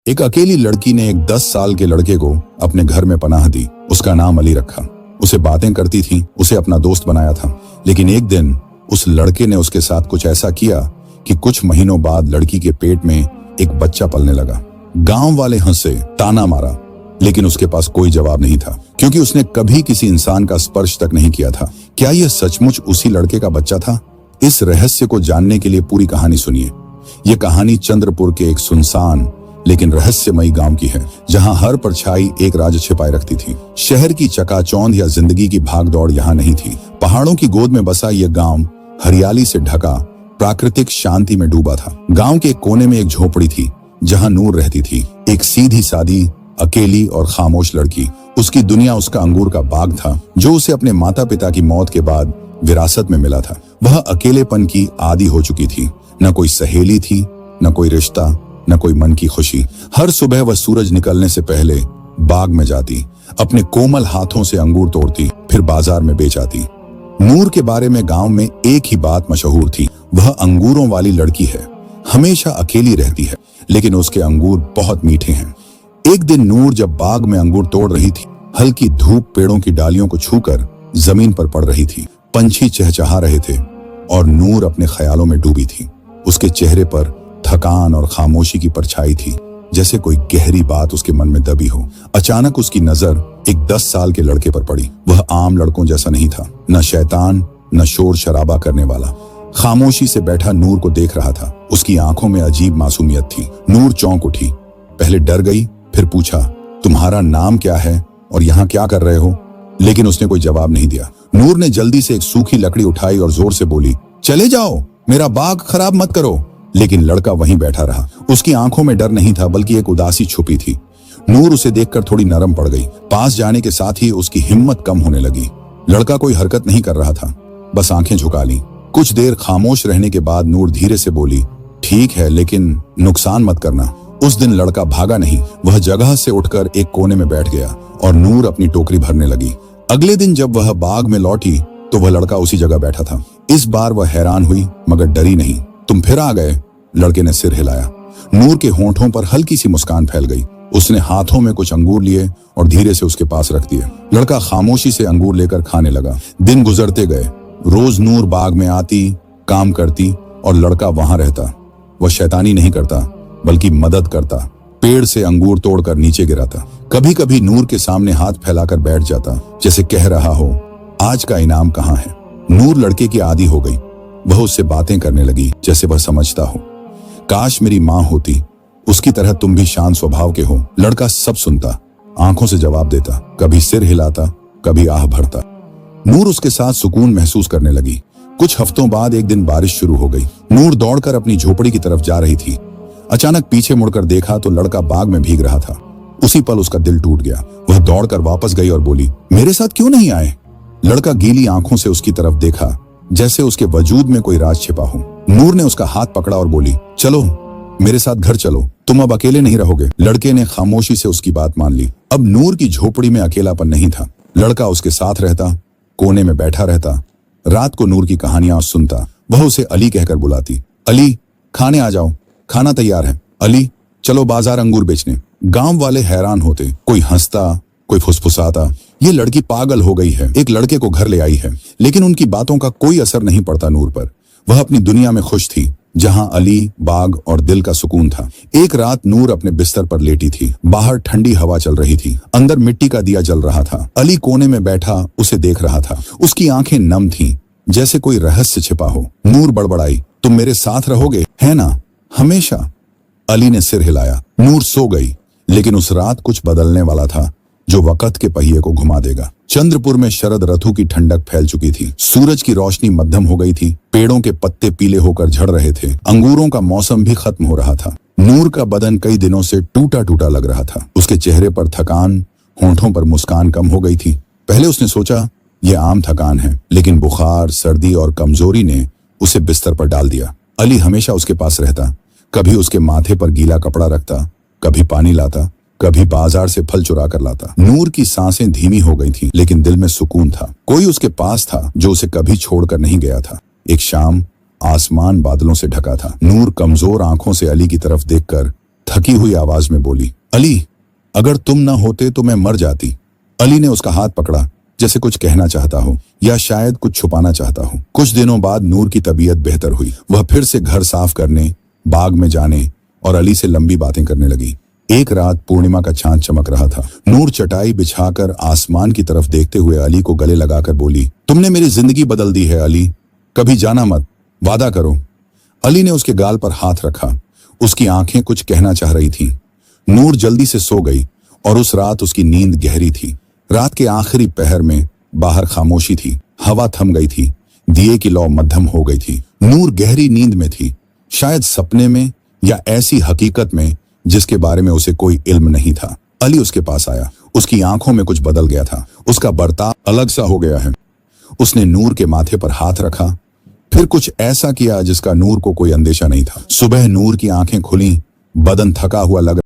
एक अकेली लड़की ने एक 10 साल के लड़के को अपने घर में पनाह दी। उसका नाम अली रखा। उसे बातें करती थी, उसे अपना दोस्त बनाया था। लेकिन एक दिन उस लड़के ने उसके साथ कुछ ऐसा किया कि कुछ महीनों बाद लड़की के पेट में एक बच्चा पलने लगा। गांव वाले हंसे, ताना मारा, लेकिन उसके पास कोई जवाब नहीं था, क्योंकि उसने कभी किसी इंसान का स्पर्श तक नहीं किया था। क्या यह सचमुच उसी लड़के का बच्चा था? इस रहस्य को जानने के लिए पूरी कहानी सुनिए। यह कहानी चंद्रपुर के एक सुनसान लेकिन रहस्यमयी गांव की है, जहां हर परछाई एक राज छिपाए रखती थी। शहर की चकाचौंध या जिंदगी की भागदौड़ यहाँ नहीं थी। पहाड़ों की गोद में बसा यह गांव हरियाली से ढका, प्राकृतिक शांति में डूबा था। गांव के कोने में एक झोपड़ी थी, जहां नूर रहती थी, एक सीधी सादी, अकेली और खामोश लड़की। उसकी दुनिया उसका अंगूर का बाग था, जो उसे अपने माता पिता की मौत के बाद विरासत में मिला था। वह अकेलेपन की आदी हो चुकी थी। न कोई सहेली थी, न कोई रिश्ता, न कोई मन की खुशी। हर सुबह वह सूरज निकलने से पहले बाग में जाती, अपने कोमल हाथों से अंगूर तोड़ती, फिर बाजार में बेच आती। नूर के बारे में गांव में एक ही बात मशहूर थी, वह अंगूरों वाली लड़की है। हमेशा अकेली रहती है, लेकिन उसके अंगूर बहुत मीठे हैं। एक दिन नूर जब बाग में अंगूर तोड़ रही थी, हल्की धूप पेड़ों की डालियों को छूकर जमीन पर पड़ रही थी। पंछी चहचहा रहे थे और नूर अपने ख्यालों में डूबी थी। उसके चेहरे पर थकान और खामोशी की परछाई थी, जैसे कोई गहरी बात उसके मन में दबी हो। अचानक उसकी नजर एक 10 साल के लड़के पर पड़ी। वह आम लड़कों जैसा नहीं था, न शैतान, न शोर शराबा करने वाला। खामोशी से बैठा नूर को देख रहा था। उसकी आंखों में अजीब मासूमियत थी। नूर चौंक उठी, पहले डर गई, फिर पूछा, तुम्हारा नाम क्या है और यहाँ क्या कर रहे हो? लेकिन उसने कोई जवाब नहीं दिया। नूर ने जल्दी से एक सूखी लकड़ी उठाई और जोर से बोली, चले जाओ, मेरा बाग खराब मत करो। लेकिन लड़का वहीं बैठा रहा। उसकी आंखों में डर नहीं था, बल्कि एक उदासी छुपी थी। नूर उसे देखकर थोड़ी नरम पड़ गई। पास जाने के साथ ही उसकी हिम्मत कम होने लगी। लड़का कोई हरकत नहीं कर रहा था, बस आंखें झुका ली। कुछ देर खामोश रहने के बाद नूर धीरे से बोली, ठीक है, लेकिन नुकसान मत करना। उस दिन लड़का भागा नहीं, वह जगह से उठकर एक कोने में बैठ गया और नूर अपनी टोकरी भरने लगी। अगले दिन जब वह बाग में लौटी तो वह लड़का उसी जगह बैठा था। इस बार वह हैरान हुई, मगर डरी नहीं। तुम फिर आ गए? लड़के ने सिर हिलाया। नूर के होंठों पर हल्की सी मुस्कान फैल गई। उसने हाथों में कुछ अंगूर लिए और धीरे से उसके पास रख दिए। लड़का खामोशी से अंगूर लेकर खाने लगा। दिन गुजरते गए। रोज नूर बाग में आती, काम करती और लड़का वहां रहता। वह शैतानी नहीं करता, बल्कि मदद करता। पेड़ से अंगूर तोड़कर नीचे गिराता। कभी कभी नूर के सामने हाथ फैलाकर बैठ जाता, जैसे कह रहा हो, आज का इनाम कहाँ है? नूर लड़के की आदी हो गई। वह उससे बातें करने लगी जैसे वह समझता हो। काश मेरी माँ होती, उसकी तरह तुम भी शांत स्वभाव के हो। लड़का सब सुनता, आंखों से जवाब देता, कभी सिर हिलाता, कभी आह भरता। नूर उसके साथ सुकून महसूस करने लगी। कुछ हफ्तों बाद एक दिन बारिश शुरू हो गई। नूर दौड़कर अपनी झोपड़ी की तरफ जा रही थी। अचानक पीछे मुड़कर देखा तो लड़का बाग में भीग रहा था। उसी पल उसका दिल टूट गया। वह दौड़कर वापस गई और बोली, मेरे साथ क्यों नहीं आए? लड़का गीली आंखों से उसकी तरफ देखा, जैसे उसके वजूद में कोई राज छिपा हो। नूर ने उसका हाथ पकड़ा और बोली, चलो मेरे साथ घर चलो, तुम अब अकेले नहीं रहोगे। लड़के ने खामोशी से उसकी बात मान ली। अब नूर की झोपड़ी में अकेलापन नहीं था। लड़का उसके साथ रहता, कोने में बैठा रहता। रात को नूर की कहानियां सुनता। वह उसे अली कहकर बुलाती, अली खाने आ जाओ, खाना तैयार है। अली चलो बाजार अंगूर बेचने। गांव वाले हैरान होते, कोई हंसता, कोई फुसफुसाता, ये लड़की पागल हो गई है, एक लड़के को घर ले आई है। लेकिन उनकी बातों का कोई असर नहीं पड़ता नूर पर। वह अपनी दुनिया में खुश थी, जहां अली, बाग और दिल का सुकून था। एक रात नूर अपने बिस्तर पर लेटी थी। बाहर ठंडी हवा चल रही थी, अंदर मिट्टी का दिया जल रहा था। अली कोने में बैठा उसे देख रहा था। उसकी आंखें नम थीं, जैसे कोई रहस्य छिपा हो। नूर बड़बड़ाई, तुम मेरे साथ रहोगे, है ना, हमेशा? अली ने सिर हिलाया। नूर सो गई। लेकिन उस रात कुछ बदलने वाला था, जो वक़्त के पहिए को घुमा देगा। चंद्रपुर में शरद ऋतु की ठंडक फैल चुकी थी। सूरज की रोशनी मध्यम हो गई थी। पेड़ों के पत्ते पीले होकर झड़ रहे थे। अंगूरों का मौसम भी खत्म हो रहा था। नूर का बदन कई दिनों से टूटा टूटा लग रहा था। उसके चेहरे पर थकान, होंठों पर मुस्कान कम हो गई थी। पहले उसने सोचा यह आम थकान है, लेकिन बुखार, सर्दी और कमजोरी ने उसे बिस्तर पर डाल दिया। अली हमेशा उसके पास रहता। कभी उसके माथे पर गीला कपड़ा रखता, कभी पानी लाता, कभी बाजार से फल चुरा कर लाता। नूर की सांसें धीमी हो गई थीं, लेकिन दिल में सुकून था। कोई उसके पास था जो उसे कभी छोड़कर नहीं गया था। एक शाम आसमान बादलों से ढका था। नूर कमजोर आंखों से अली की तरफ देखकर थकी हुई आवाज में बोली, अली, अगर तुम ना होते तो मैं मर जाती। अली ने उसका हाथ पकड़ा, जैसे कुछ कहना चाहता हो या शायद कुछ छुपाना चाहता हो। कुछ दिनों बाद नूर की तबीयत बेहतर हुई। वह फिर से घर साफ करने, बाग में जाने और अली से लंबी बातें करने लगी। एक रात पूर्णिमा का चांद चमक रहा था। नूर चटाई बिछाकर आसमान की तरफ देखते हुए अली को गले लगाकर बोली, तुमने मेरी जिंदगी बदल दी है अली, कभी जाना मत, वादा करो। अली ने उसके गाल पर हाथ रखा। उसकी आंखें कुछ कहना चाह रही थीं। नूर जल्दी से सो गई और उस रात उसकी नींद गहरी थी। रात के आखिरी पहर में बाहर खामोशी थी, हवा थम गई थी, दिए की लौ मध्यम हो गई थी। नूर गहरी नींद में थी, शायद सपने में या ऐसी हकीकत में जिसके बारे में उसे कोई इल्म नहीं था। अली उसके पास आया। उसकी आंखों में कुछ बदल गया था। उसका बर्ताव अलग सा हो गया है। उसने नूर के माथे पर हाथ रखा, फिर कुछ ऐसा किया जिसका नूर को कोई अंदेशा नहीं था। सुबह नूर की आंखें खुली, बदन थका हुआ लग